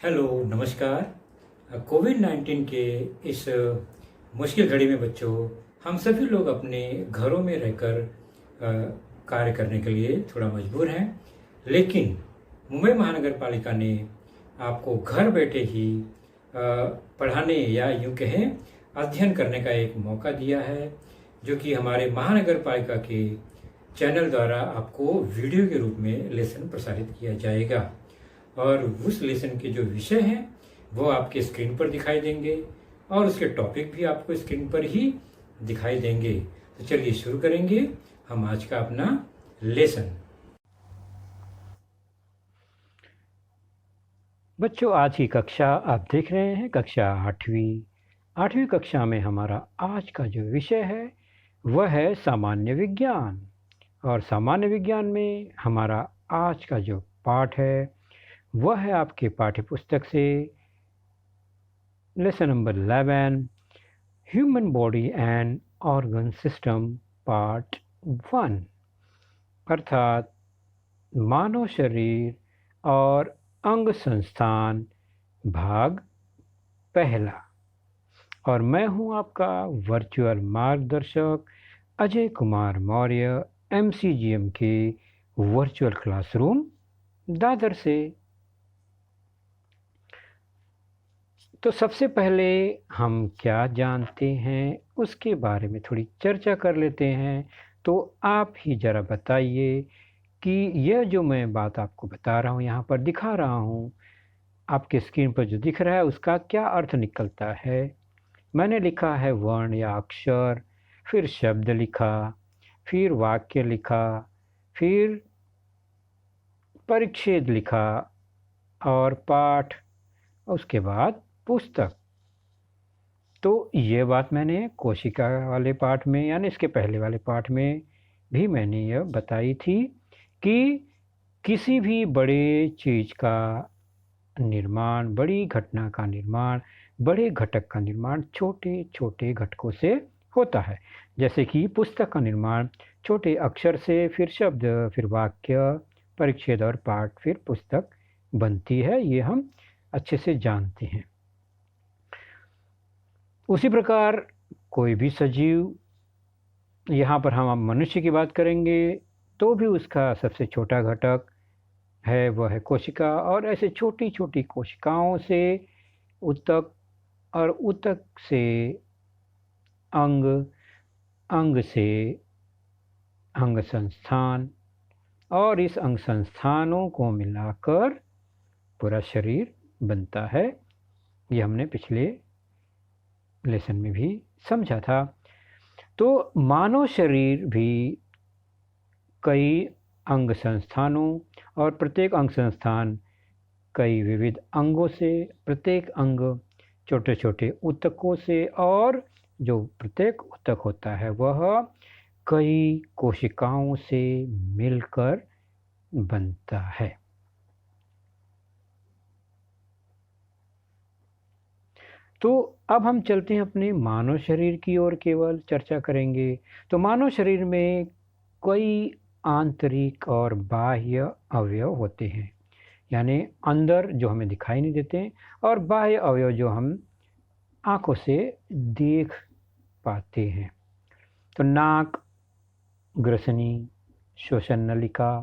Hello, नमस्कार। कोविड-19 के इस मुश्किल घड़ी में बच्चों, हम सभी लोग अपने घरों में रहकर कार्य करने के लिए थोड़ा मजबूर हैं। लेकिन मुंबई महानगर पालिका ने आपको घर बैठे ही पढ़ाने या यूँ कहें अध्ययन करने का एक मौका दिया है, जो कि हमारे महानगर पालिका के चैनल द्वारा आपको वीडियो के रूप में लेसन प्रसारित किया जाएगा। और उस लेसन के जो विषय हैं वो आपके स्क्रीन पर दिखाई देंगे और उसके टॉपिक भी आपको स्क्रीन पर ही दिखाई देंगे। तो चलिए शुरू करेंगे हम आज का अपना लेसन। बच्चों, आज की कक्षा आप देख रहे हैं कक्षा 8वीं कक्षा में हमारा आज का जो विषय है वह है सामान्य विज्ञान। और सामान्य विज्ञान में हमारा आज का जो पाठ है वह है आपके पाठ्य पुस्तक से lesson number 11 human body and organ system part 1, अर्थात मानव शरीर और अंग संस्थान भाग पहला। और मैं हूं आपका वर्चुअल मार्गदर्शक अजय कुमार मौर्य, MCGM के वर्चुअल क्लासरूम दादर से। तो सबसे पहले हम क्या जानते हैं उसके बारे में थोड़ी चर्चा कर लेते हैं। तो आप ही ज़रा बताइए कि यह जो मैं बात आपको बता रहा हूँ, यहाँ पर दिखा रहा हूँ, आपके स्क्रीन पर जो दिख रहा है उसका क्या अर्थ निकलता है। मैंने लिखा है वर्ण या अक्षर, फिर शब्द लिखा, फिर वाक्य लिखा, फिर परिच्छेद लिखा और पाठ, उसके बाद पुस्तक। तो ये बात मैंने कोशिका वाले पाठ में यानी इसके पहले वाले पाठ में भी मैंने यह बताई थी कि किसी भी बड़े चीज़ का निर्माण, बड़ी घटना का निर्माण, बड़े घटक का निर्माण छोटे छोटे घटकों से होता है। जैसे कि पुस्तक का निर्माण छोटे अक्षर से, फिर शब्द, फिर वाक्य, परिच्छेद और पाठ, फिर पुस्तक बनती है। ये हम अच्छे से जानते हैं। उसी प्रकार कोई भी सजीव, यहाँ पर हम मनुष्य की बात करेंगे तो भी उसका सबसे छोटा घटक है वह है कोशिका। और ऐसे छोटी छोटी कोशिकाओं से ऊतक, और ऊतक से अंग, अंग से अंग संस्थान, और इस अंग संस्थानों को मिलाकर पूरा शरीर बनता है। ये हमने पिछले लेसन में भी समझा था। तो मानव शरीर भी कई अंग संस्थानों और प्रत्येक अंग संस्थान कई विविध अंगों से, प्रत्येक अंग छोटे छोटे ऊतकों से, और जो प्रत्येक ऊतक होता है वह कई कोशिकाओं से मिलकर बनता है। तो अब हम चलते हैं अपने मानव शरीर की ओर, केवल चर्चा करेंगे। तो मानव शरीर में कई आंतरिक और बाह्य अवयव होते हैं, यानी अंदर जो हमें दिखाई नहीं देते और बाह्य अवयव जो हम आँखों से देख पाते हैं। तो नाक, ग्रसनी, श्वसन नलिका,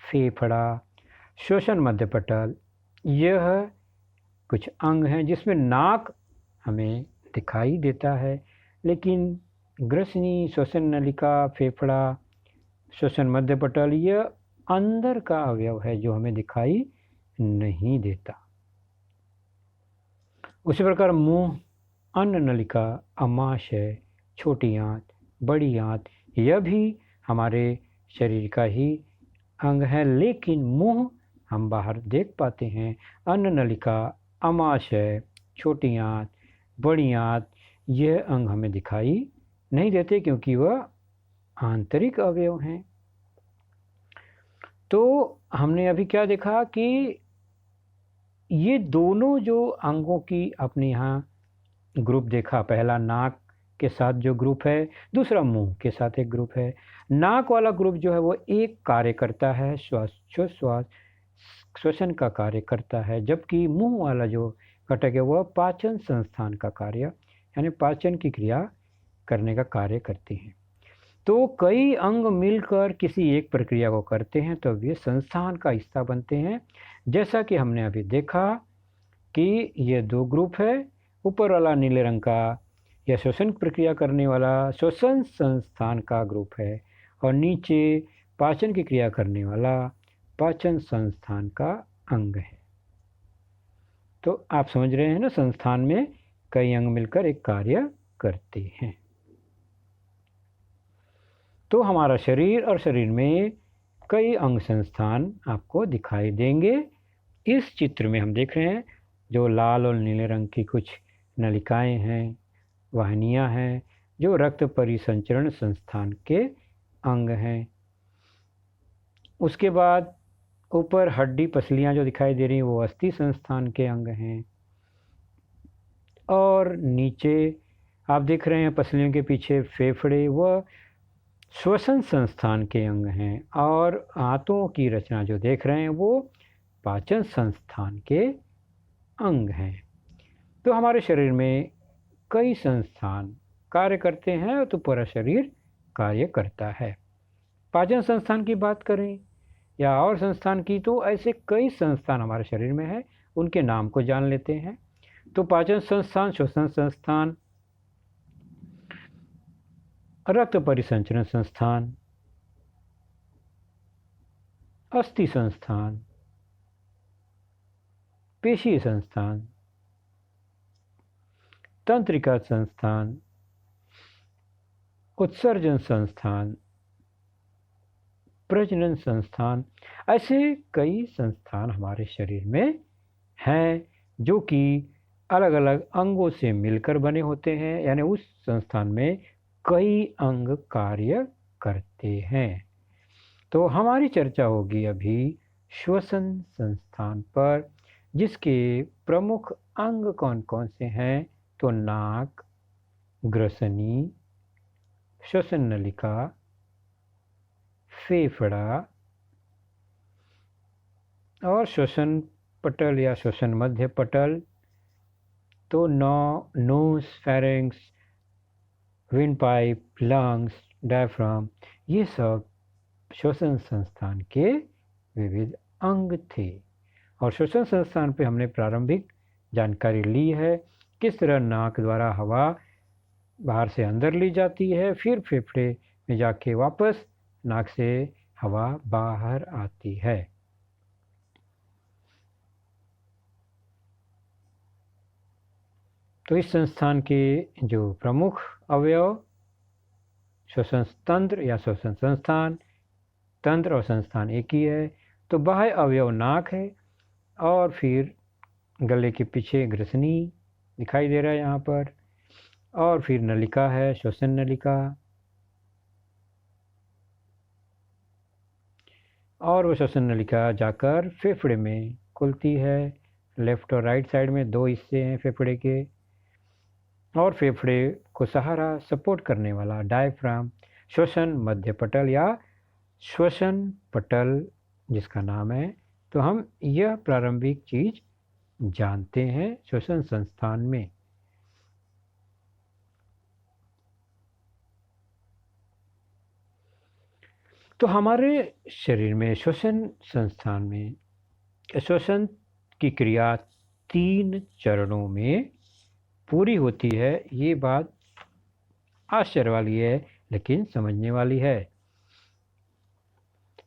फेफड़ा, श्वसन मध्यपटल, यह कुछ अंग हैं जिसमें नाक हमें दिखाई देता है, लेकिन ग्रसनी, श्वसन नलिका, फेफड़ा, श्वसन मध्यपटल यह अंदर का अवयव है जो हमें दिखाई नहीं देता। उसी प्रकार मुंह, अन्न नलिका, अमाशय, छोटी आंत, बड़ी आंत, यह भी हमारे शरीर का ही अंग है, लेकिन मुंह हम बाहर देख पाते हैं। अन्न नलिका, अमाशय, छोटी आंत, बड़ी आंत, यह अंग हमें दिखाई नहीं देते क्योंकि वह आंतरिक अवयव हैं। तो हमने अभी क्या देखा कि ये दोनों जो अंगों की अपने यहाँ ग्रुप देखा, पहला नाक के साथ जो ग्रुप है, दूसरा मुंह के साथ एक ग्रुप है। नाक वाला ग्रुप जो है वो एक कार्य करता है, श्वासोच्छ्वास श्वसन का कार्य करता है, जबकि मुंह वाला जो घटक है वह पाचन संस्थान का कार्य यानी पाचन की क्रिया करने का कार्य करती हैं। तो कई अंग मिलकर किसी एक प्रक्रिया को करते हैं तो वे संस्थान का हिस्सा बनते हैं। जैसा कि हमने अभी देखा कि ये दो ग्रुप है, ऊपर वाला नीले रंग का यह श्वसन प्रक्रिया करने वाला श्वसन संस्थान का ग्रुप है और नीचे पाचन की क्रिया करने वाला पाचन संस्थान का अंग है। तो आप समझ रहे हैं ना, संस्थान में कई अंग मिलकर एक कार्य करते हैं। तो हमारा शरीर और शरीर में कई अंग संस्थान आपको दिखाई देंगे। इस चित्र में हम देख रहे हैं जो लाल और नीले रंग की कुछ नलिकाएं हैं, वाहिनियां हैं, जो रक्त परिसंचरण संस्थान के अंग हैं। उसके बाद ऊपर हड्डी पसलियां जो दिखाई दे रही हैं वो अस्थि संस्थान के अंग हैं। और नीचे आप देख रहे हैं पसलियों के पीछे फेफड़े व श्वसन संस्थान के अंग हैं। और आंतों की रचना जो देख रहे हैं वो पाचन संस्थान के अंग हैं। तो हमारे शरीर में कई संस्थान कार्य करते हैं तो पूरा शरीर कार्य करता है। पाचन संस्थान की बात करें या और संस्थान की, तो ऐसे कई संस्थान हमारे शरीर में हैं, उनके नाम को जान लेते हैं। तो पाचन संस्थान, श्वसन संस्थान, रक्त परिसंचरण संस्थान, अस्थि संस्थान, पेशीय संस्थान, तंत्रिका संस्थान, उत्सर्जन संस्थान, प्रजनन संस्थान, ऐसे कई संस्थान हमारे शरीर में हैं जो कि अलग अलग अंगों से मिलकर बने होते हैं, यानी उस संस्थान में कई अंग कार्य करते हैं। तो हमारी चर्चा होगी अभी श्वसन संस्थान पर, जिसके प्रमुख अंग कौन कौन से हैं। तो नाक, ग्रसनी, श्वसन नलिका, फेफड़ा और श्वसन पटल या श्वसन मध्य पटल। तो nose, pharynx, windpipe, lungs, diaphragm, ये सब श्वसन संस्थान के विविध अंग थे। और श्वसन संस्थान पे हमने प्रारंभिक जानकारी ली है, किस तरह नाक द्वारा हवा बाहर से अंदर ली जाती है, फिर फेफड़े में जाके वापस नाक से हवा बाहर आती है। तो इस संस्थान के जो प्रमुख अवयव, श्वसन तंत्र या श्वसन संस्थान, तंत्र और संस्थान एक ही है। तो बाह्य अवयव नाक है और फिर गले के पीछे ग्रसनी दिखाई दे रहा है यहाँ पर, और फिर नलिका है, श्वसन नलिका, और वो श्वसन नलिका जाकर फेफड़े में खुलती है। लेफ्ट और राइट साइड में दो हिस्से हैं फेफड़े के, और फेफड़े को सहारा सपोर्ट करने वाला डायफ्राम, श्वसन मध्य पटल या श्वसन पटल जिसका नाम है। तो हम यह प्रारंभिक चीज जानते हैं श्वसन संस्थान में। तो हमारे शरीर में श्वसन संस्थान में श्वसन की क्रिया 3 चरणों में पूरी होती है। ये बात आश्चर्य वाली है लेकिन समझने वाली है।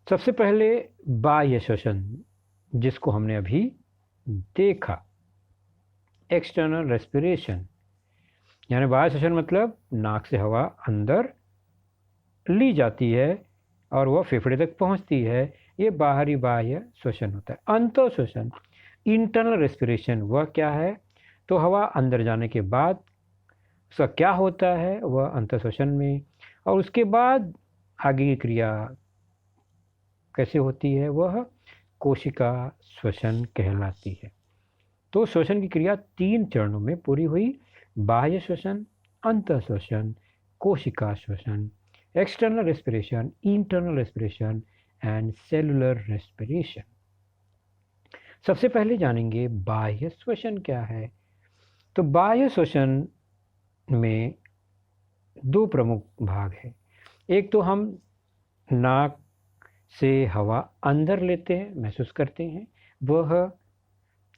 सबसे पहले बाह्य श्वसन, जिसको हमने अभी देखा, एक्सटर्नल रेस्पिरेशन, यानी बाह्य श्वसन मतलब नाक से हवा अंदर ली जाती है और वह फेफड़े तक पहुंचती है, ये बाहरी बाह्य श्वसन होता है। अंतः श्वसन, इंटरनल रेस्पिरेशन, वह क्या है? तो हवा अंदर जाने के बाद उसका क्या होता है, वह अंतः श्वसन में, और उसके बाद आगे की क्रिया कैसे होती है, वह कोशिका श्वसन कहलाती है। तो श्वसन की क्रिया 3 चरणों में पूरी हुई: बाह्य श्वसन, अंतः श्वसन, कोशिका श्वसन, external respiration, internal respiration and cellular respiration. सबसे पहले जानेंगे बाह्य श्वसन क्या है। तो बाह्य श्वसन में दो प्रमुख भाग हैं। एक तो हम नाक से हवा अंदर लेते हैं, महसूस करते हैं, वह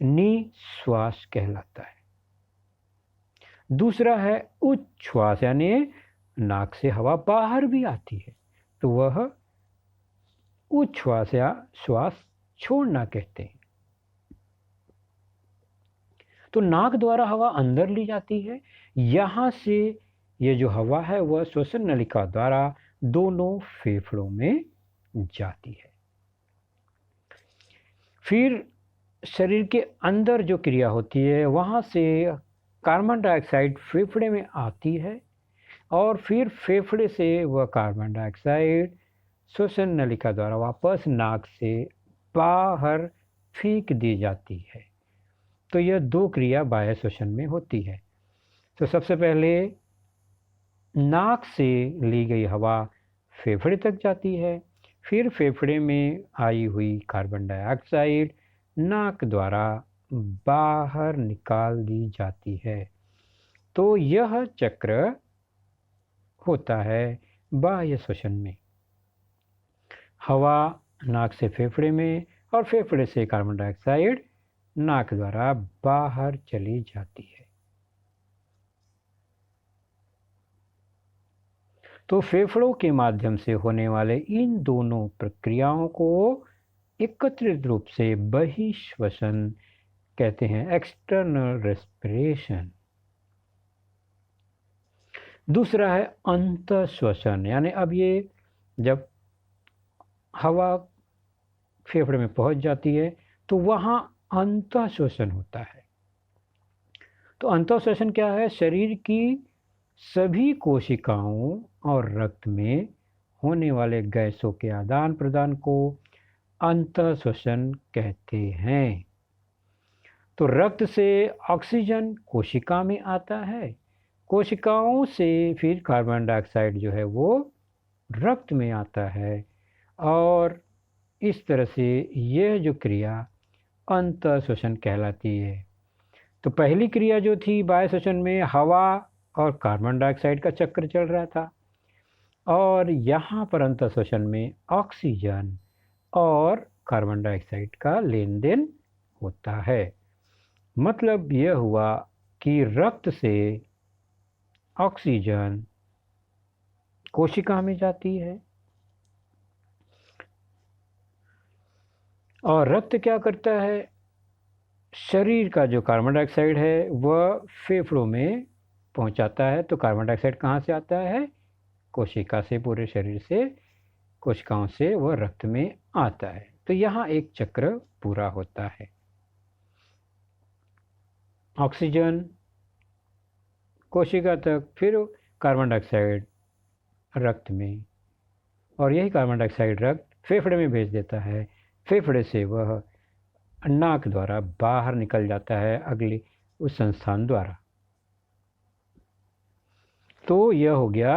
निश्वास कहलाता है। दूसरा है उच्छ्वास, यानी नाक से हवा बाहर भी आती है, तो वह उच्छ्वास या श्वास छोड़ना कहते हैं। तो नाक द्वारा हवा अंदर ली जाती है, यहाँ से ये जो हवा है वह श्वसन नलिका द्वारा दोनों फेफड़ों में जाती है। फिर शरीर के अंदर जो क्रिया होती है, वहाँ से कार्बन डाइऑक्साइड फेफड़े में आती है और फिर फेफड़े से वह कार्बन डाइऑक्साइड श्वसन नलिका द्वारा वापस नाक से बाहर फेंक दी जाती है। तो यह दो क्रिया बाह्य श्वसन में होती है। तो सबसे पहले नाक से ली गई हवा फेफड़े तक जाती है, फिर फेफड़े में आई हुई कार्बन डाइऑक्साइड नाक द्वारा बाहर निकाल दी जाती है। तो यह चक्र होता है बाह्य श्वसन में। हवा नाक से फेफड़े में और फेफड़े से कार्बन डाइऑक्साइड नाक द्वारा बाहर चली जाती है। तो फेफड़ों के माध्यम से होने वाले इन दोनों प्रक्रियाओं को एकत्रित रूप से बहिश्वसन कहते हैं, एक्सटर्नल रेस्पिरेशन। दूसरा है अंतःश्वसन, यानी अब ये जब हवा फेफड़े में पहुंच जाती है तो वहाँ अंतःश्वसन होता है। तो अंतःश्वसन क्या है? शरीर की सभी कोशिकाओं और रक्त में होने वाले गैसों के आदान प्रदान को अंतःश्वसन कहते हैं। तो रक्त से ऑक्सीजन कोशिका में आता है, कोशिकाओं से फिर कार्बन डाइऑक्साइड जो है वो रक्त में आता है, और इस तरह से यह जो क्रिया अंतःश्वसन कहलाती है। तो पहली क्रिया जो थी बाह्य श्वसन में, हवा और कार्बन डाइऑक्साइड का चक्र चल रहा था, और यहाँ पर अंतःश्वसन में ऑक्सीजन और कार्बन डाइऑक्साइड का लेन देन होता है। मतलब यह हुआ कि रक्त से ऑक्सीजन कोशिका में जाती है, और रक्त क्या करता है? शरीर का जो कार्बन डाइऑक्साइड है वह फेफड़ों में पहुंचाता है। तो कार्बन डाइऑक्साइड कहाँ से आता है? कोशिका से, पूरे शरीर से, कोशिकाओं से वह रक्त में आता है। तो यहाँ एक चक्र पूरा होता है। ऑक्सीजन कोशिका तक, फिर कार्बन डाइऑक्साइड रक्त में, और यही कार्बन डाइऑक्साइड रक्त फेफड़े में भेज देता है। फेफड़े से वह नाक द्वारा बाहर निकल जाता है अगले उस संस्थान द्वारा। तो यह हो गया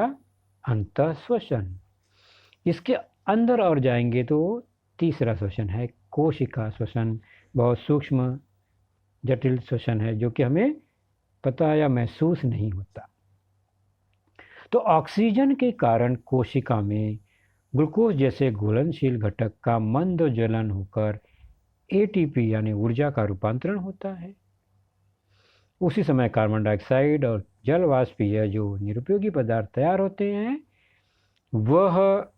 अंतःश्वसन। इसके अंदर और जाएंगे तो तीसरा श्वसन है कोशिका श्वसन। बहुत सूक्ष्म जटिल श्वसन है जो कि हमें पता या महसूस नहीं होता। तो ऑक्सीजन के कारण कोशिका में ग्लूकोज जैसे घुलनशील घटक का मंद ज्वलन होकर एटीपी यानी ऊर्जा का रूपांतरण होता है। उसी समय कार्बन डाइऑक्साइड और जल वाष्पीय जो निरुपयोगी पदार्थ तैयार होते हैं, वह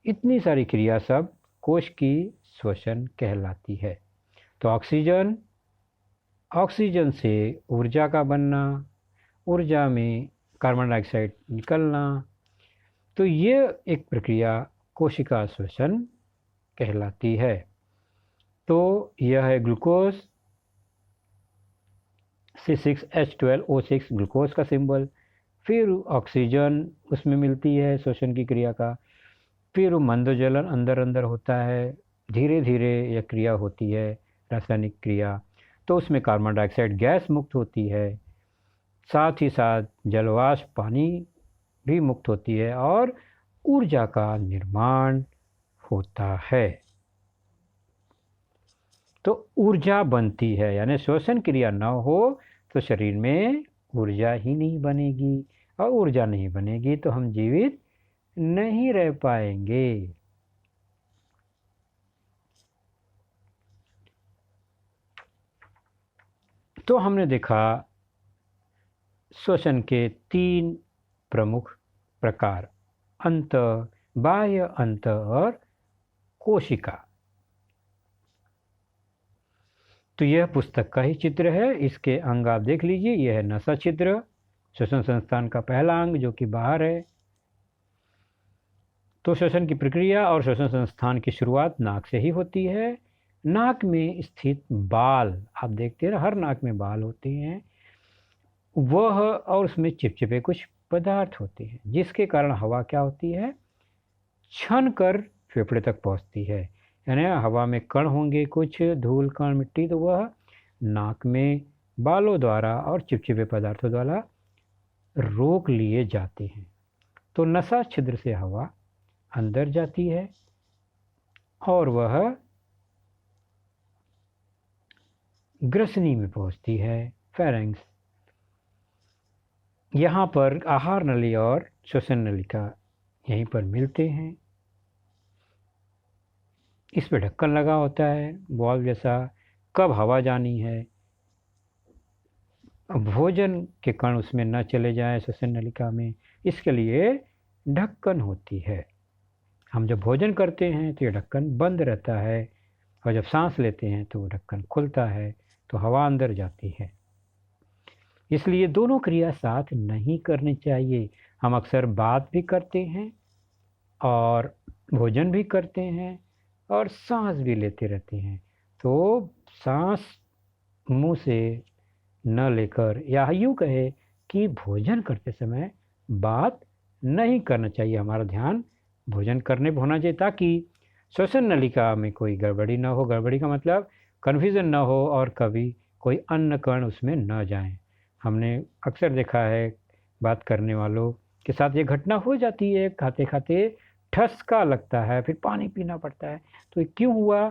इतनी सारी क्रिया सब कोश की श्वसन कहलाती है। तो ऑक्सीजन से ऊर्जा का बनना, ऊर्जा में कार्बन डाइऑक्साइड निकलना, तो ये एक प्रक्रिया कोशिका श्वसन कहलाती है। तो यह है ग्लूकोज C6H12O6 ग्लूकोज का सिंबल, फिर ऑक्सीजन उसमें मिलती है श्वसन की क्रिया का, फिर मंद ज्वलन अंदर अंदर होता है, धीरे धीरे यह क्रिया होती है रासायनिक क्रिया। तो उसमें कार्बन डाइऑक्साइड गैस मुक्त होती है, साथ ही साथ जलवाष्प पानी भी मुक्त होती है, और ऊर्जा का निर्माण होता है। तो ऊर्जा बनती है, यानी श्वसन क्रिया न हो तो शरीर में ऊर्जा ही नहीं बनेगी, और ऊर्जा नहीं बनेगी तो हम जीवित नहीं रह पाएंगे। तो हमने देखा श्वसन के 3 प्रमुख प्रकार, अंत, बाह्य अंत और कोशिका। तो यह पुस्तक का ही चित्र है, इसके अंग आप देख लीजिए। यह है नसा छिद्र, श्वसन संस्थान का पहला अंग जो कि बाहर है। तो श्वसन की प्रक्रिया और श्वसन संस्थान की शुरुआत नाक से ही होती है। नाक में स्थित बाल, आप देखते हैं हर नाक में बाल होते हैं, वह और उसमें चिपचिपे कुछ पदार्थ होते हैं, जिसके कारण हवा क्या होती है, छन कर फेफड़े तक पहुंचती है। यानी हवा में कण होंगे, कुछ धूल कण मिट्टी, तो वह नाक में बालों द्वारा और चिपचिपे पदार्थों द्वारा रोक लिए जाते हैं। तो नसा छिद्र से हवा अंदर जाती है और वह ग्रसनी में पहुंचती है, फेरेंक्स। यहाँ पर आहार नली और श्वसन नलिका यहीं पर मिलते हैं। इस पर ढक्कन लगा होता है बॉल जैसा, कब हवा जानी है, भोजन के कण उसमें न चले जाएं श्वसन नलिका में, इसके लिए ढक्कन होती है। हम जब भोजन करते हैं तो ये ढक्कन बंद रहता है, और जब सांस लेते हैं तो वो ढक्कन खुलता है, तो हवा अंदर जाती है। इसलिए दोनों क्रिया साथ नहीं करनी चाहिए। हम अक्सर बात भी करते हैं और भोजन भी करते हैं और सांस भी लेते रहते हैं। तो सांस मुंह से न लेकर, या यूँ कहे कि भोजन करते समय बात नहीं करना चाहिए। हमारा ध्यान भोजन करने पर होना चाहिए, ताकि श्वसन नलिका में कोई गड़बड़ी ना हो। गड़बड़ी का मतलब कन्फ्यूज़न ना हो और कभी कोई अन्न कण उसमें न जाएं। हमने अक्सर देखा है बात करने वालों के साथ ये घटना हो जाती है, खाते खाते ठसका लगता है, फिर पानी पीना पड़ता है। तो ये क्यों हुआ?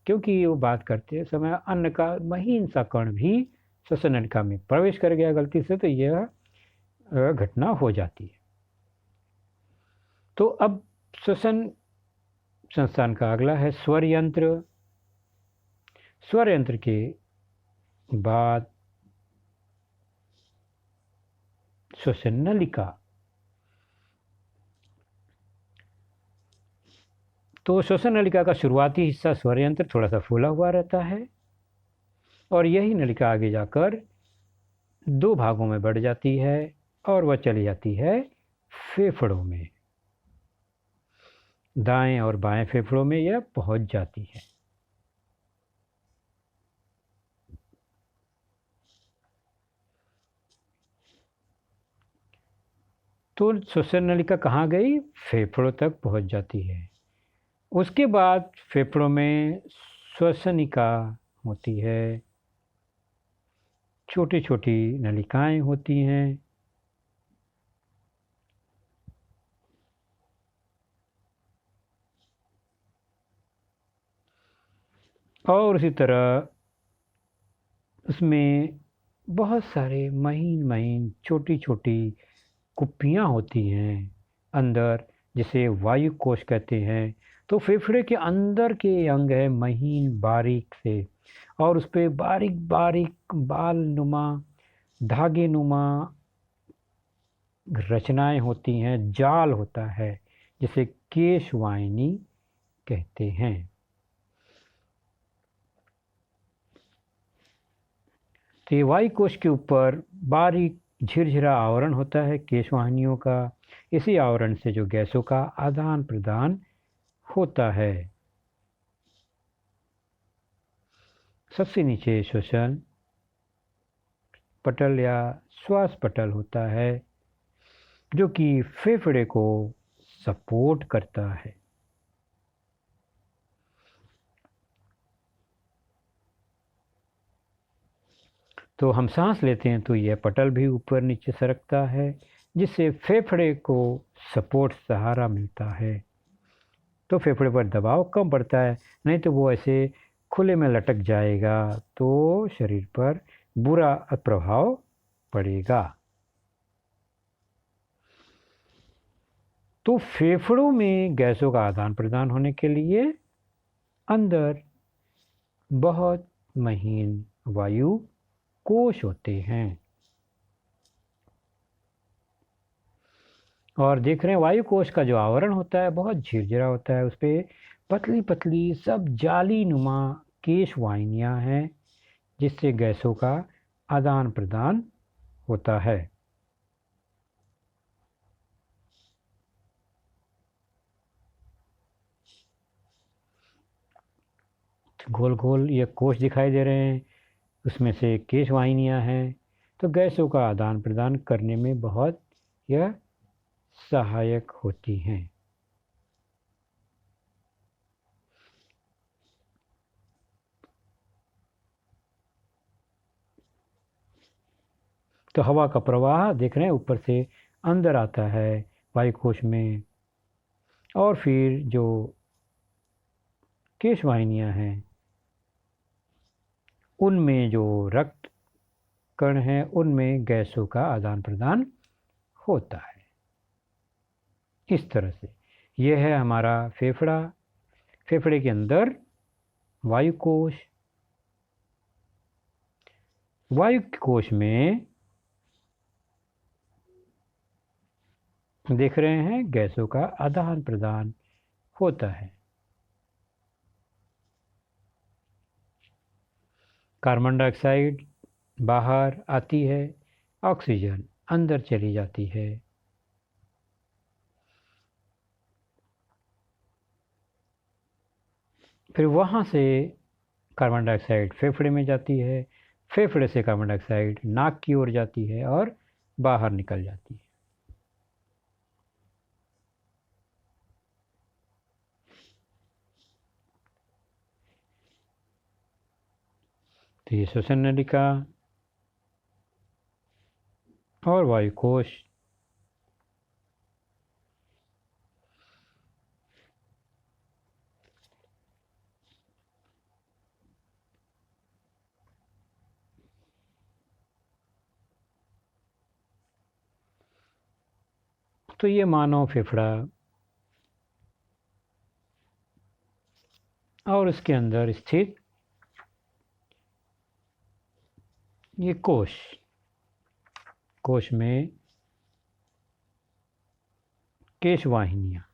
क्योंकि वो बात करते समय अन्न का महीन सा कण भी श्वसन नलिका में प्रवेश कर गया गलती से, तो यह घटना हो जाती है। तो अब श्वसन संस्थान का अगला है स्वर यंत्र। स्वर यंत्र के बाद श्वसन नलिका। तो श्वसन नलिका का शुरुआती हिस्सा स्वर यंत्र थोड़ा सा फूला हुआ रहता है, और यही नलिका आगे जाकर 2 भागों में बढ़ जाती है और वह चली जाती है फेफड़ों में। दाएं और बाएं फेफड़ों में यह पहुंच जाती है। तो श्वसन नलिका कहाँ गई? फेफड़ों तक पहुंच जाती है। उसके बाद फेफड़ों में श्वसनिका होती है, छोटी छोटी नलिकाएं होती हैं। और उसी तरह उसमें बहुत सारे महीन महीन छोटी छोटी कुप्पियाँ होती हैं अंदर, जिसे वायु कोश कहते हैं। तो फेफड़े के अंदर के अंग है महीन बारीक से, और उस पर बारीक बारीक बाल नुमा, धागे नुमा रचनाएं होती हैं, जाल होता है, जिसे केशवाहिनी कहते हैं। तो ये वायु कोश के ऊपर बारीक झिरझिरा आवरण होता है केशवाहिनियों का। इसी आवरण से जो गैसों का आदान प्रदान होता है। सबसे नीचे श्वसन पटल या श्वास पटल होता है, जो कि फेफड़े को सपोर्ट करता है। तो हम सांस लेते हैं तो यह पटल भी ऊपर नीचे सरकता है, जिससे फेफड़े को सपोर्ट सहारा मिलता है। तो फेफड़े पर दबाव कम पड़ता है, नहीं तो वो ऐसे खुले में लटक जाएगा तो शरीर पर बुरा प्रभाव पड़ेगा। तो फेफड़ों में गैसों का आदान प्रदान होने के लिए अंदर बहुत महीन वायु कोश होते हैं। और देख रहे हैं वायु कोश का जो आवरण होता है बहुत झिरझिरा होता है, उस पर पतली पतली सब जाली नुमा केश वाहिनियाँ हैं जिससे गैसों का आदान प्रदान होता है। गोल गोल ये कोश दिखाई दे रहे हैं, उसमें से केश वाहिनियाँ हैं, तो गैसों का आदान प्रदान करने में बहुत यह सहायक होती हैं। तो हवा का प्रवाह देख रहे हैं ऊपर से अंदर आता है वायु कोश में, और फिर जो केश वाहिनियाँ हैं उनमें जो रक्त कण हैं उनमें गैसों का आदान प्रदान होता है। इस तरह से यह है हमारा फेफड़ा। फेफड़े के अंदर वायु कोश, वायु कोश में देख रहे हैं गैसों का आदान प्रदान होता है। कार्बन डाइऑक्साइड बाहर आती है, ऑक्सीजन अंदर चली जाती है। फिर वहाँ से कार्बन डाइऑक्साइड फेफड़े में जाती है, फेफड़े से कार्बन डाइऑक्साइड नाक की ओर जाती है और बाहर निकल जाती है। तो ये श्वसन नलिका और वायु कोश। तो ये मानव फेफड़ा और उसके अंदर स्थित ये कोश, कोश में केश वाहिनियाँ।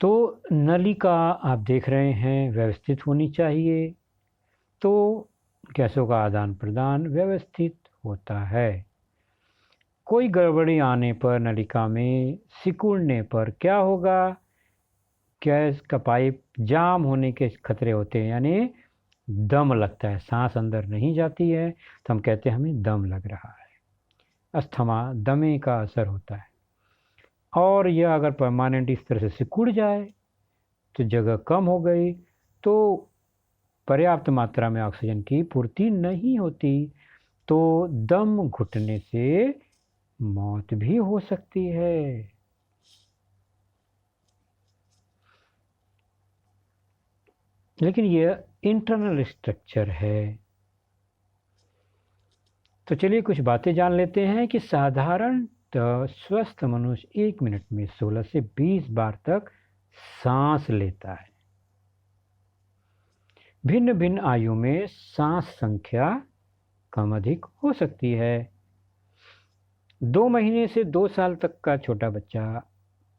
तो नलिका आप देख रहे हैं व्यवस्थित होनी चाहिए, तो गैसों का आदान प्रदान व्यवस्थित होता है। कोई गड़बड़ी आने पर नलिका में सिकुड़ने पर क्या होगा, गैस का पाइप जाम होने के खतरे होते हैं, यानी दम लगता है, सांस अंदर नहीं जाती है तो हम कहते हैं हमें दम लग रहा है। अस्थमा दमे का असर होता है। और यह अगर परमानेंट इस तरह से सिकुड़ जाए तो जगह कम हो गई तो पर्याप्त मात्रा में ऑक्सीजन की पूर्ति नहीं होती, तो दम घुटने से मौत भी हो सकती है। लेकिन यह इंटरनल स्ट्रक्चर है। तो चलिए कुछ बातें जान लेते हैं कि साधारण स्वस्थ मनुष्य 1 मिनट में 16 से 20 बार तक सांस लेता है। भिन्न भिन्न आयु में सांस संख्या कम अधिक हो सकती है। 2 महीने से 2 साल तक का छोटा बच्चा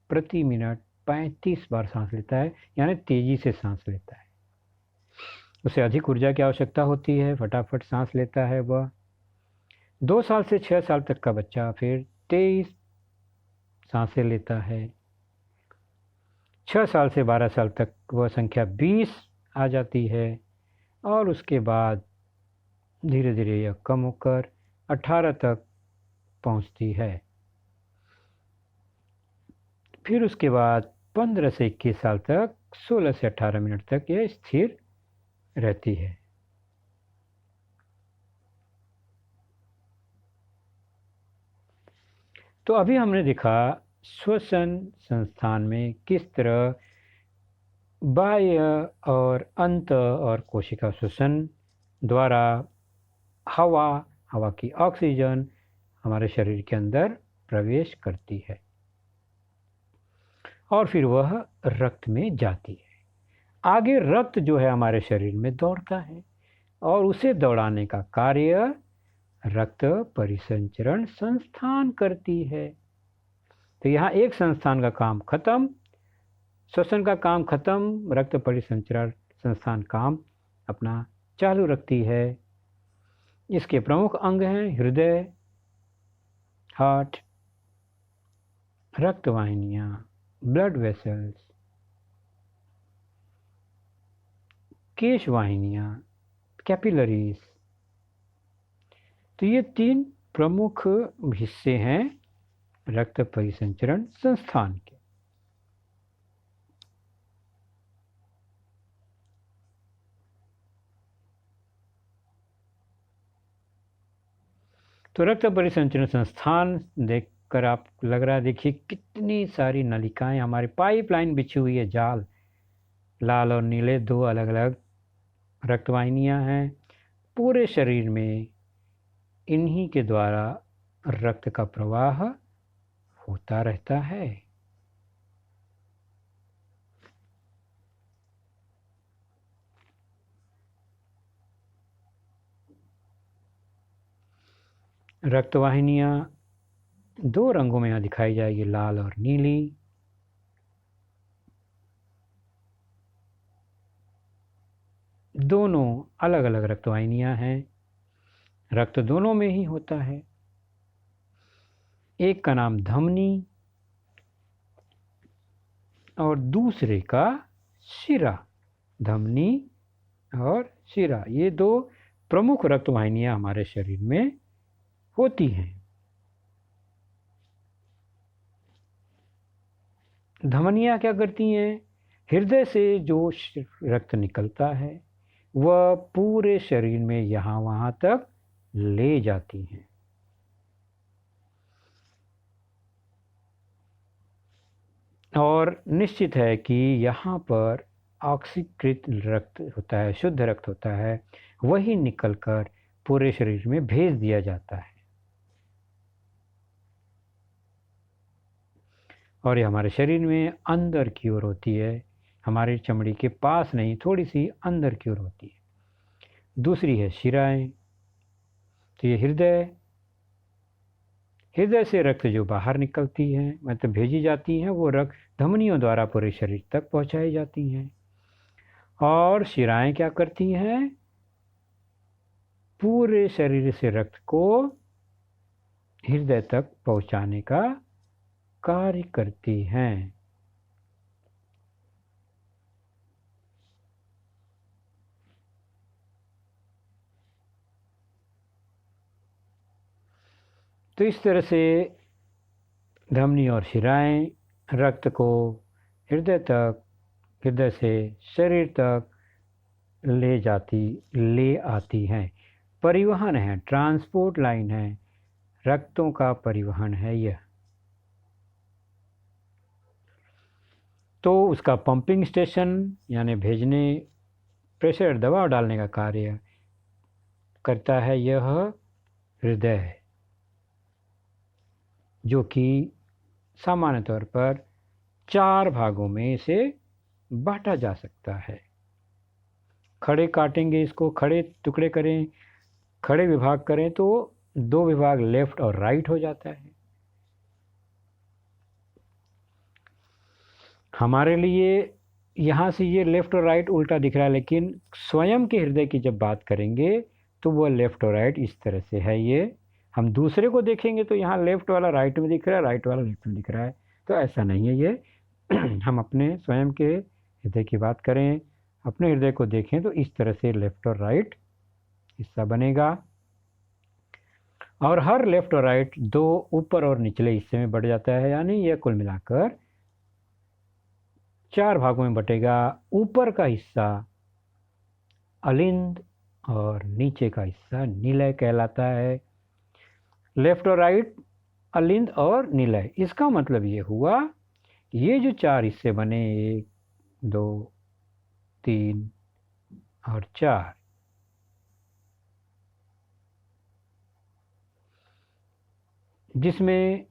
प्रति मिनट 35 बार सांस लेता है, यानी तेजी से सांस लेता है। उसे अधिक ऊर्जा की आवश्यकता होती है, फटाफट सांस लेता है वह। 2 साल से 6 साल तक का बच्चा फिर 23 सांसें लेता है। 6 साल से 12 साल तक वह संख्या 20 आ जाती है, और उसके बाद धीरे धीरे यह कम होकर 18 तक पहुंचती है। फिर उसके बाद 15 से 21 साल तक 16 से 18 मिनट तक यह स्थिर रहती है। तो अभी हमने देखा श्वसन संस्थान में किस तरह बाह्य और अंत और कोशिका श्वसन द्वारा हवा की ऑक्सीजन हमारे शरीर के अंदर प्रवेश करती है और फिर वह रक्त में जाती है। आगे रक्त जो है हमारे शरीर में दौड़ता है और उसे दौड़ाने का कार्य रक्त परिसंचरण संस्थान करती है। तो यहाँ एक संस्थान का काम खत्म, श्वसन का काम खत्म, रक्त परिसंचरण संस्थान काम अपना चालू रखती है। इसके प्रमुख अंग हैं हृदय, हार्ट, रक्तवाहिनियाँ, ब्लड वेसल्स, केशवाहिनियाँ, कैपिलरीज। तो ये 3 प्रमुख हिस्से हैं रक्त परिसंचरण संस्थान के। तो रक्त परिसंचरण संस्थान देखकर आप लग रहा है, देखिए कितनी सारी नलिकाएं, हमारी पाइपलाइन बिछी हुई है, जाल, लाल और नीले 2 अलग अलग रक्तवाहिनियां हैं। पूरे शरीर में इन्हीं के द्वारा रक्त का प्रवाह होता रहता है। रक्तवाहिनियां 2 रंगों में यहाँ दिखाई जाएगी, लाल और नीली। दोनों अलग अलग रक्तवाहिनियां हैं, रक्त दोनों में ही होता है। एक का नाम धमनी और दूसरे का शिरा। धमनी और शिरा, ये 2 प्रमुख रक्तवाहिनियां हमारे शरीर में होती हैं। धमनियां क्या करती हैं? हृदय से जो रक्त निकलता है वह पूरे शरीर में यहाँ वहाँ तक ले जाती हैं। और निश्चित है कि यहाँ पर ऑक्सीकृत रक्त होता है, शुद्ध रक्त होता है, वही निकलकर पूरे शरीर में भेज दिया जाता है। और ये हमारे शरीर में अंदर की ओर होती है, हमारी चमड़ी के पास नहीं, थोड़ी सी अंदर की ओर होती है। दूसरी है शिराएं। तो ये हृदय से रक्त जो बाहर निकलती है, मतलब भेजी जाती है, वो रक्त धमनियों द्वारा पूरे शरीर तक पहुंचाई जाती हैं। और शिराएं क्या करती हैं? पूरे शरीर से रक्त को हृदय तक पहुंचाने का कार्य करती हैं। तो इस तरह से धमनी और शिराएं रक्त को हृदय तक, हृदय से शरीर तक ले आती हैं। परिवहन है, ट्रांसपोर्ट लाइन है, रक्तों का परिवहन है यह। तो उसका पंपिंग स्टेशन यानी भेजने, प्रेशर, दबाव डालने का कार्य करता है यह हृदय है, जो कि सामान्य तौर पर 4 भागों में इसे बांटा जा सकता है। खड़े काटेंगे इसको, खड़े टुकड़े करें, खड़े विभाग करें तो 2 विभाग लेफ्ट और राइट हो जाता है। हमारे लिए यहाँ से ये लेफ्ट और राइट उल्टा दिख रहा है, लेकिन स्वयं के हृदय की जब बात करेंगे तो वह लेफ्ट और राइट इस तरह से है। ये हम दूसरे को देखेंगे तो यहाँ लेफ्ट वाला राइट में दिख रहा है, राइट वाला लेफ्ट में दिख रहा है, तो ऐसा नहीं है ये। हम अपने स्वयं के हृदय की बात करें, अपने हृदय को देखें तो इस तरह से लेफ्ट और राइट हिस्सा बनेगा। और हर लेफ्ट और राइट 2 ऊपर और निचले हिस्से में बढ़ जाता है, यानी यह कुल मिलाकर 4 भागों में बटेगा। ऊपर का हिस्सा अलिंद और नीचे का हिस्सा निलय कहलाता है। लेफ्ट और राइट अलिंद और निलय। इसका मतलब ये हुआ, ये जो 4 हिस्से बने, 1 2 3 और 4, जिसमें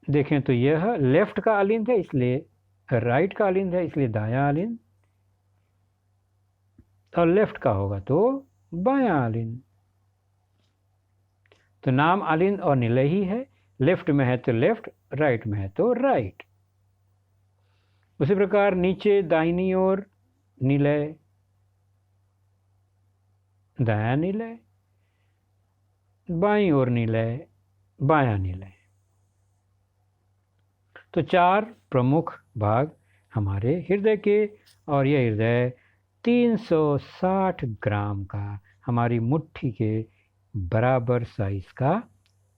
देखें तो यह लेफ्ट का अलिंद है, इसलिए राइट का अलिंद है, इसलिए दायां अलिंद, और लेफ्ट का होगा तो बायां अलिंद। तो नाम अलिंद और निलय ही है। लेफ्ट में है तो लेफ्ट, राइट में है तो राइट। उसी प्रकार नीचे दाहिनी ओर निलय, दायां निलय, बाईं ओर निलय, बायां निलय। तो 4 प्रमुख भाग हमारे हृदय के, और यह हृदय 360 ग्राम का, हमारी मुट्ठी के बराबर साइज का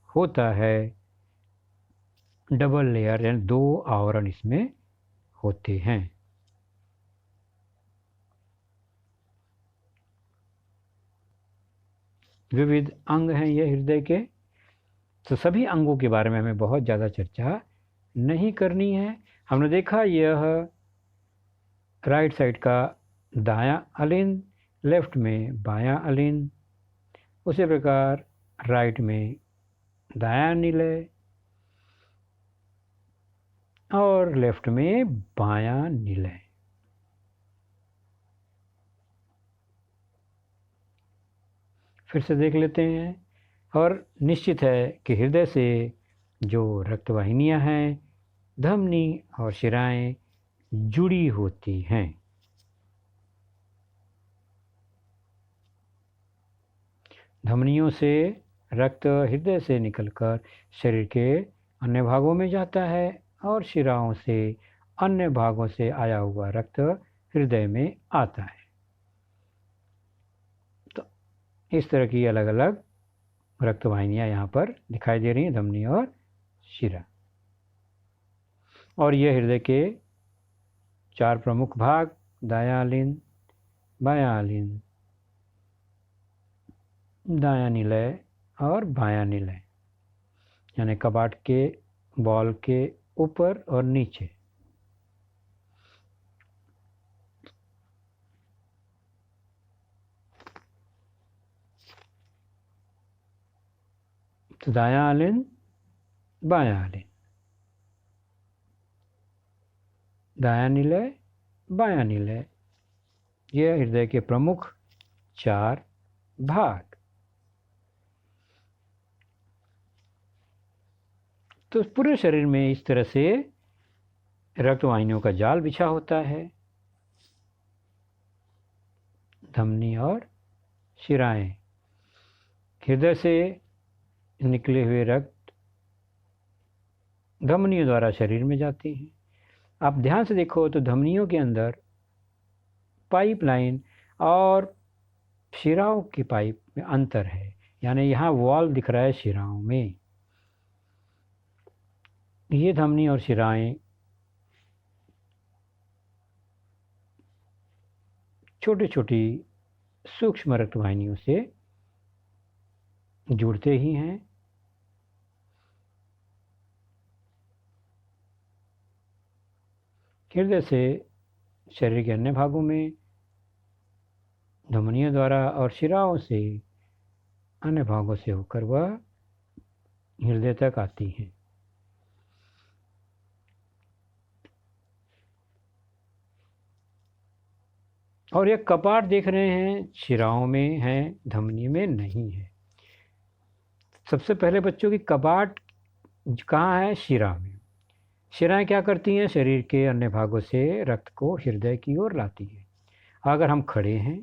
होता है। डबल लेयर यानी 2 आवरण इसमें होते हैं। विविध अंग हैं ये हृदय के। तो सभी अंगों के बारे में हमें बहुत ज़्यादा चर्चा नहीं करनी है। हमने देखा यह राइट साइड का दायां अलिंद, लेफ्ट में बायां अलिंद, उसी प्रकार राइट में दायां निलय और लेफ्ट में बायां निलय। फिर से देख लेते हैं। और निश्चित है कि हृदय से जो रक्तवाहिनियां हैं, धमनी और शिराएं जुड़ी होती हैं। धमनियों से रक्त हृदय से निकलकर शरीर के अन्य भागों में जाता है, और शिराओं से अन्य भागों से आया हुआ रक्त हृदय में आता है। तो इस तरह की अलग अलग रक्तवाहिनियां यहाँ पर दिखाई दे रही हैं, धमनी और शिरा। और ये हृदय के 4 प्रमुख भाग, दायां अलिंद, बायां अलिंद, दायां निलय और बायां निलय, यानी कपाट के बॉल के ऊपर और नीचे। तो दायां अलिंद, बायां अलिंद, दायां निलय, बायां निलय, ये हृदय के प्रमुख 4 भाग। तो पूरे शरीर में इस तरह से रक्तवाहिनियों का जाल बिछा होता है। धमनी और शिराएं, हृदय से निकले हुए रक्त धमनियों द्वारा शरीर में जाती हैं। आप ध्यान से देखो तो धमनियों के अंदर पाइपलाइन और शिराओं की पाइप में अंतर है, यानी यहाँ वॉल्व दिख रहा है शिराओं में। ये धमनी और शिराएं छोटी छोटी सूक्ष्म रक्तवाहिनियों से जुड़ते ही हैं। हृदय से शरीर के अन्य भागों में धमनियों द्वारा और शिराओं से अन्य भागों से होकर वह हृदय तक आती हैं। और यह कपाट देख रहे हैं शिराओं में है, धमनी में नहीं है। सबसे पहले बच्चों की कपाट कहाँ है? शिरा में। शिराएं क्या करती हैं? शरीर के अन्य भागों से रक्त को हृदय की ओर लाती है। अगर हम खड़े हैं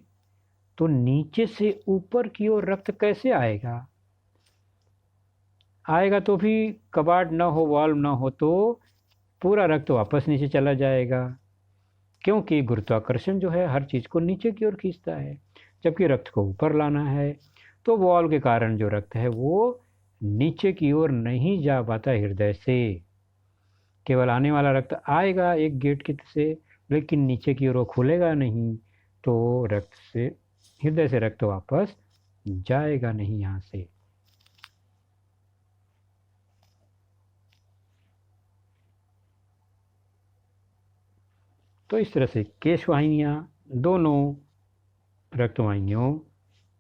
तो नीचे से ऊपर की ओर रक्त कैसे आएगा? आएगा तो भी कपाट न हो, वाल्व न हो, तो पूरा रक्त वापस नीचे चला जाएगा, क्योंकि गुरुत्वाकर्षण जो है हर चीज़ को नीचे की ओर खींचता है। जबकि रक्त को ऊपर लाना है तो वाल्व के कारण जो रक्त है वो नीचे की ओर नहीं जा पाता हृदय से। केवल आने वाला रक्त आएगा एक गेट की से, लेकिन नीचे की ओर वो खुलेगा नहीं, तो रक्त से हृदय से रक्त वापस जाएगा नहीं यहाँ से। तो इस तरह से केशवाहिनियाँ दोनों रक्तवाहिनियों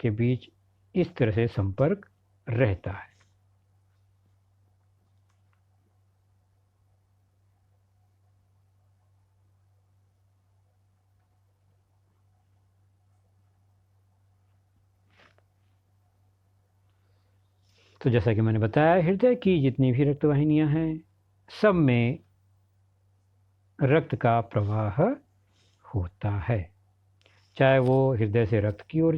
के बीच इस तरह से संपर्क रहता है। तो जैसा कि मैंने बताया, हृदय की जितनी भी रक्तवाहिनियाँ हैं, सब में रक्त का प्रवाह होता है, चाहे वो हृदय से रक्त की ओर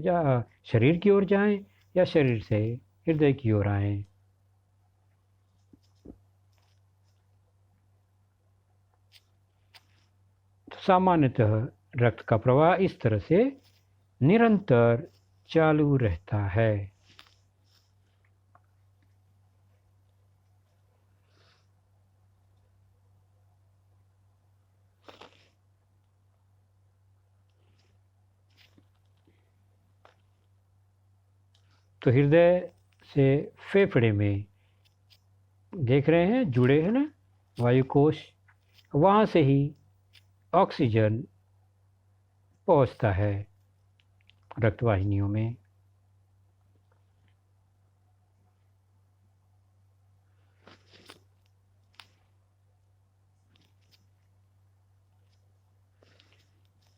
शरीर की ओर जाएं या शरीर से हृदय की ओर आएं। तो सामान्यतः रक्त का प्रवाह इस तरह से निरंतर चालू रहता है। तो हृदय से फेफड़े में देख रहे हैं, जुड़े हैं ना वायु कोश, वहाँ से ही ऑक्सीजन पहुँचता है रक्तवाहिनियों में।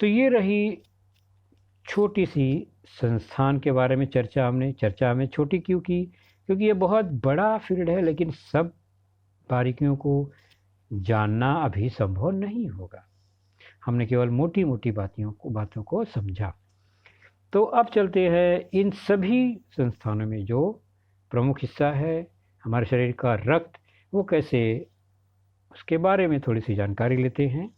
तो ये रही छोटी सी संस्थान के बारे में चर्चा हमें छोटी क्यों की, क्योंकि ये बहुत बड़ा फील्ड है, लेकिन सब बारीकियों को जानना अभी संभव नहीं होगा। हमने केवल मोटी मोटी बातों को समझा। तो अब चलते हैं इन सभी संस्थानों में जो प्रमुख हिस्सा है हमारे शरीर का रक्त, वो कैसे, उसके बारे में थोड़ी सी जानकारी लेते हैं।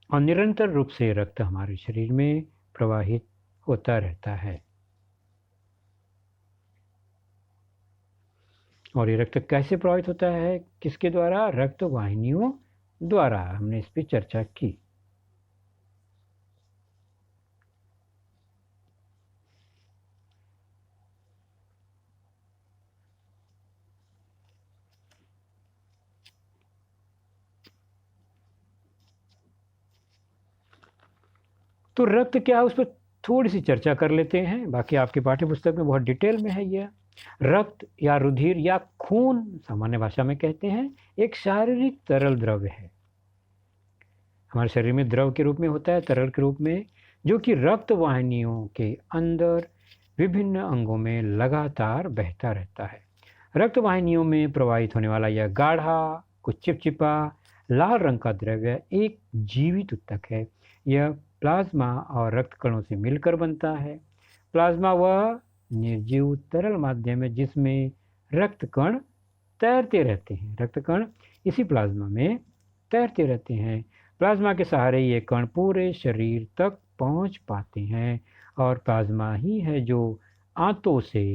और निरंतर रूप से रक्त हमारे शरीर में प्रवाहित होता रहता है। और ये रक्त कैसे प्रभावित होता है, किसके द्वारा? रक्त वाहिनियों द्वारा। हमने इस पर चर्चा की। तो रक्त क्या है, उस पर थोड़ी सी चर्चा कर लेते हैं। बाकी आपके पाठ्य पुस्तक में बहुत डिटेल में है। यह रक्त या रुधिर या खून सामान्य भाषा में कहते हैं, एक शारीरिक तरल द्रव्य है। हमारे शरीर में द्रव के रूप में होता है, तरल के रूप में, जो कि रक्त वाहिनियों के अंदर विभिन्न अंगों में लगातार बहता रहता है। रक्त वाहिनियों में प्रवाहित होने वाला यह गाढ़ा, कुछ चिपचिपा लाल रंग का द्रव्य एक जीवित ऊतक है। यह प्लाज्मा और रक्त कणों से मिलकर बनता है। प्लाज्मा वह निर्जीव तरल माध्यम है जिसमें रक्त कण तैरते रहते हैं। रक्त कण इसी प्लाज्मा में तैरते रहते हैं। प्लाज्मा के सहारे ये कण पूरे शरीर तक पहुंच पाते हैं, और प्लाज्मा ही है जो आंतों से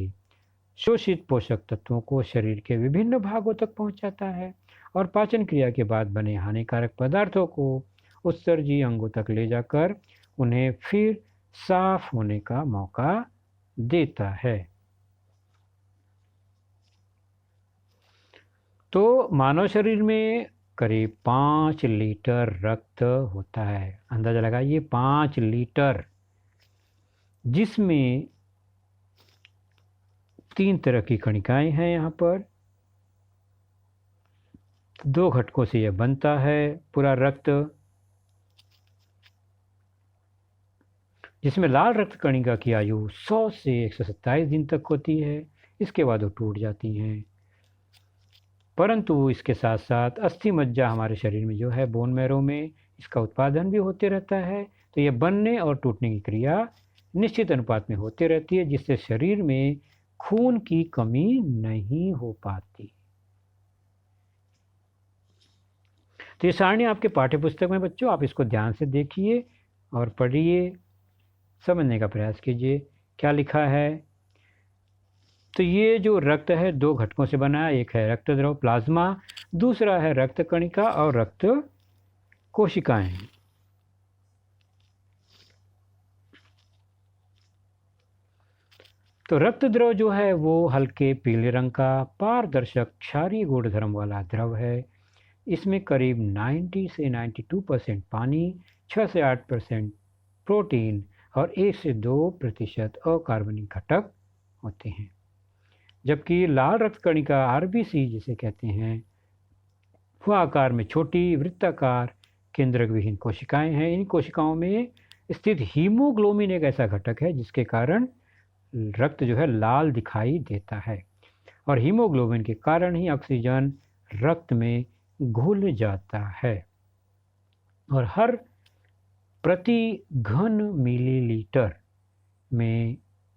शोषित पोषक तत्वों को शरीर के विभिन्न भागों तक पहुंचाता है, और पाचन क्रिया के बाद बने हानिकारक पदार्थों को उत्सर्जी अंगों तक ले जाकर उन्हें फिर साफ होने का मौका देता है। तो मानव शरीर में करीब 5 लीटर रक्त होता है। अंदाजा लगाइए, 5 लीटर, जिसमें 3 तरह की कणिकाएं हैं। यहाँ पर 2 घटकों से यह बनता है पूरा रक्त, जिसमें लाल रक्त कणिका की आयु 100 से 127 दिन तक होती है। इसके बाद वो टूट जाती हैं। परंतु इसके साथ साथ अस्थि मज्जा हमारे शरीर में जो है, बोन मैरो में, इसका उत्पादन भी होते रहता है। तो ये बनने और टूटने की क्रिया निश्चित अनुपात में होती रहती है, जिससे शरीर में खून की कमी नहीं हो पाती। तो ये सारणी आपके पाठ्य पुस्तक में बच्चों, आप इसको ध्यान से देखिए और पढ़िए, समझने का प्रयास कीजिए क्या लिखा है। तो ये जो रक्त है 2 घटकों से बना है। एक है रक्त द्रव प्लाज्मा, दूसरा है रक्त कणिका और रक्त कोशिकाएं। तो रक्त द्रव जो है वो हल्के पीले रंग का पारदर्शक क्षारीय गुणधर्म वाला द्रव है, इसमें करीब 90 से 92% पानी, 6 से 8% प्रोटीन और 1 से 2% अकार्बनिक घटक होते हैं। जबकि लाल रक्त कणिका आरबीसी जिसे कहते हैं वह आकार में छोटी वृत्ताकार केंद्रक विहीन कोशिकाएं हैं। इन कोशिकाओं में स्थित हीमोग्लोबिन एक ऐसा घटक है जिसके कारण रक्त जो है लाल दिखाई देता है और हीमोग्लोबिन के कारण ही ऑक्सीजन रक्त में घुल जाता है और हर प्रति घन मिलीलीटर में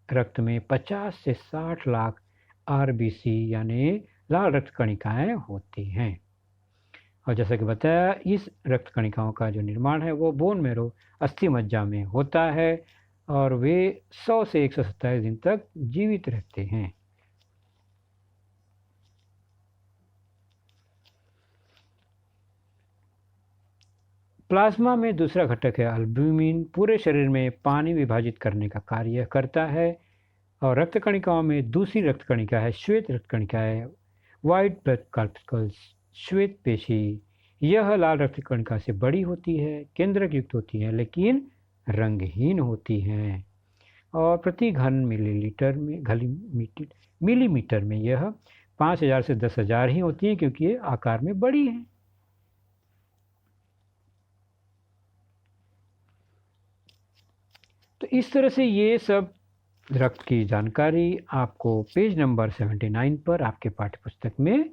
रक्त में 50 से 60 लाख आरबीसी यानी लाल रक्त कणिकाएं होती हैं। और जैसा कि बताया, इस रक्त कणिकाओं का जो निर्माण है वो बोन मैरो अस्थि मज्जा में होता है और वे 100 से 127 दिन तक जीवित रहते हैं। प्लाज्मा में दूसरा घटक है अल्ब्यूमिन, पूरे शरीर में पानी विभाजित करने का कार्य करता है। और रक्त कणिकाओं में दूसरी रक्त कणिका है श्वेत रक्त कणिका है, वाइट ब्लड कॉर्टिकल्स, श्वेत पेशी। यह लाल रक्त कणिका से बड़ी होती है, केंद्रक युक्त होती है लेकिन रंगहीन होती हैं और प्रति घन मिलीमीटर में यह 5000 से 10,000 ही होती हैं क्योंकि ये आकार में बड़ी हैं। तो इस तरह से ये सब रक्त की जानकारी आपको पेज नंबर 79 पर आपके पाठ्यपुस्तक में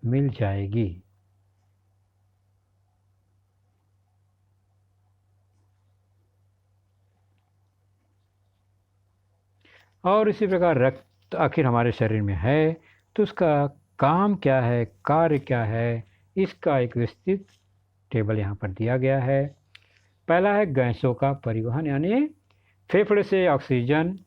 मिल जाएगी। और इसी प्रकार रक्त आखिर हमारे शरीर में है तो उसका काम क्या है, कार्य क्या है, इसका एक विस्तृत टेबल यहाँ पर दिया गया है। पहला है गैसों का परिवहन, यानी फेफड़े से ऑक्सीजन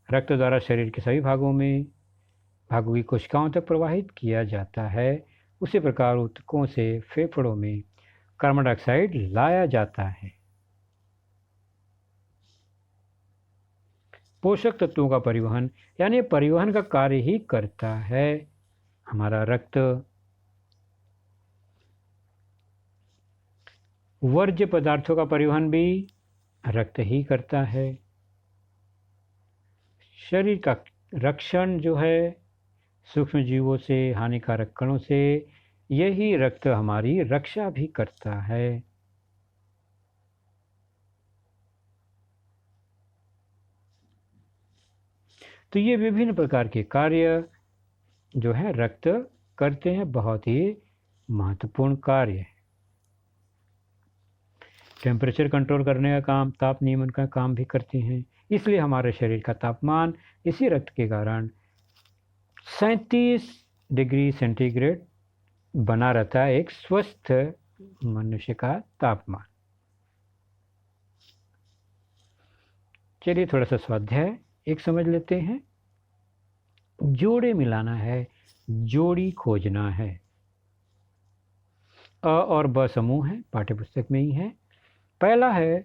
रक्त द्वारा शरीर के सभी भागों की कोशिकाओं तक प्रवाहित किया जाता है। उसी प्रकार ऊतकों से फेफड़ों में कार्बन डाइऑक्साइड लाया जाता है। पोषक तत्वों का परिवहन, यानी परिवहन का कार्य ही करता है हमारा रक्त। वर्ज्य पदार्थों का परिवहन भी रक्त ही करता है। शरीर का रक्षण जो है सूक्ष्म जीवों से, हानिकारक कणों से, यही रक्त हमारी रक्षा भी करता है। तो ये विभिन्न प्रकार के कार्य जो है रक्त करते हैं, बहुत ही महत्वपूर्ण कार्य है। टेम्परेचर कंट्रोल करने का काम, ताप नियमन का काम भी करते हैं। इसलिए हमारे शरीर का तापमान इसी रक्त के कारण 37 डिग्री सेंटीग्रेड बना रहता है, एक स्वस्थ मनुष्य का तापमान। चलिए थोड़ा सा स्वाध्याय एक समझ लेते हैं। जोड़े मिलाना है, जोड़ी खोजना है। अ और ब समूह है, पाठ्यपुस्तक में ही है। पहला है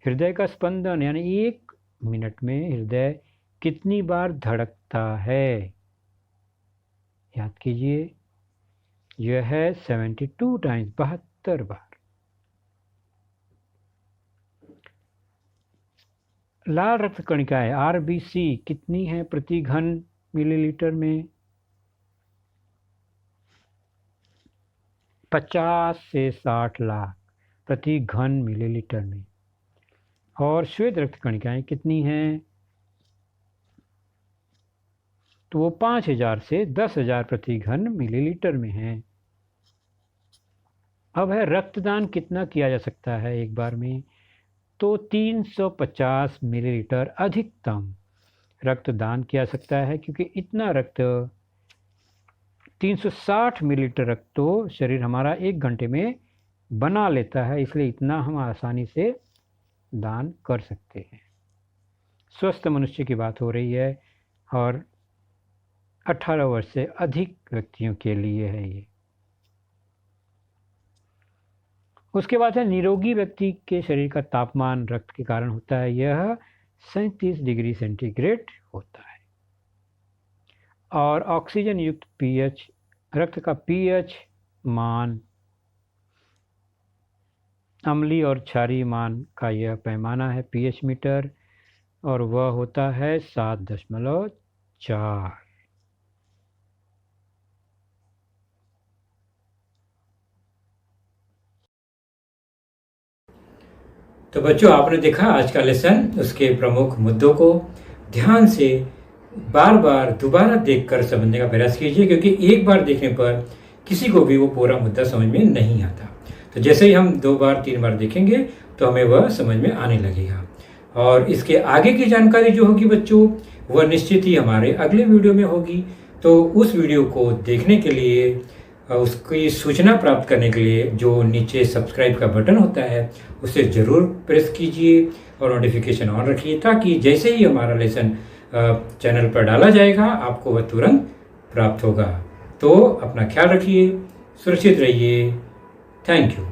हृदय का स्पंदन, यानी 1 मिनट में हृदय कितनी बार धड़कता है। याद कीजिए, यह है 72 टाइम्स, 72 बार। लाल रक्त कणिकाएं आरबीसी कितनी है प्रति घन मिलीलीटर में? 50 से 60 लाख प्रति घन मिलीलीटर में। और श्वेत रक्त कणिकाएं कितनी हैं? तो वो 5000 से 10,000 प्रति घन मिलीलीटर में हैं। अब है रक्तदान कितना किया जा सकता है एक बार में? तो 350 मिलीलीटर अधिकतम रक्तदान किया सकता है, क्योंकि इतना रक्त 360 मिलीलीटर रक्त तो शरीर हमारा 1 घंटे में बना लेता है, इसलिए इतना हम आसानी से दान कर सकते हैं। स्वस्थ मनुष्य की बात हो रही है और 18 वर्ष से अधिक व्यक्तियों के लिए है ये। उसके बाद है निरोगी व्यक्ति के शरीर का तापमान रक्त के कारण होता है, यह 37 डिग्री सेंटीग्रेड होता है। और ऑक्सीजन युक्त पीएच, रक्त का पीएच मान अम्लीय और क्षारीय मान का यह पैमाना है पीएच मीटर, और वह होता है 7.4। तो बच्चों, आपने देखा आज का लेसन, उसके प्रमुख मुद्दों को ध्यान से बार बार दोबारा देखकर समझने का प्रयास कीजिए, क्योंकि एक बार देखने पर किसी को भी वो पूरा मुद्दा समझ में नहीं आता। तो जैसे ही हम 2 बार 3 बार देखेंगे तो हमें वह समझ में आने लगेगा। और इसके आगे की जानकारी जो होगी बच्चों, वह निश्चित ही हमारे अगले वीडियो में होगी। तो उस वीडियो को देखने के लिए, उसकी सूचना प्राप्त करने के लिए जो नीचे सब्सक्राइब का बटन होता है उसे ज़रूर प्रेस कीजिए और नोटिफिकेशन ऑन रखिए, ताकि जैसे ही हमारा लेसन चैनल पर डाला जाएगा आपको वह तुरंत प्राप्त होगा। तो अपना ख्याल रखिए, सुरक्षित रहिए। Thank you.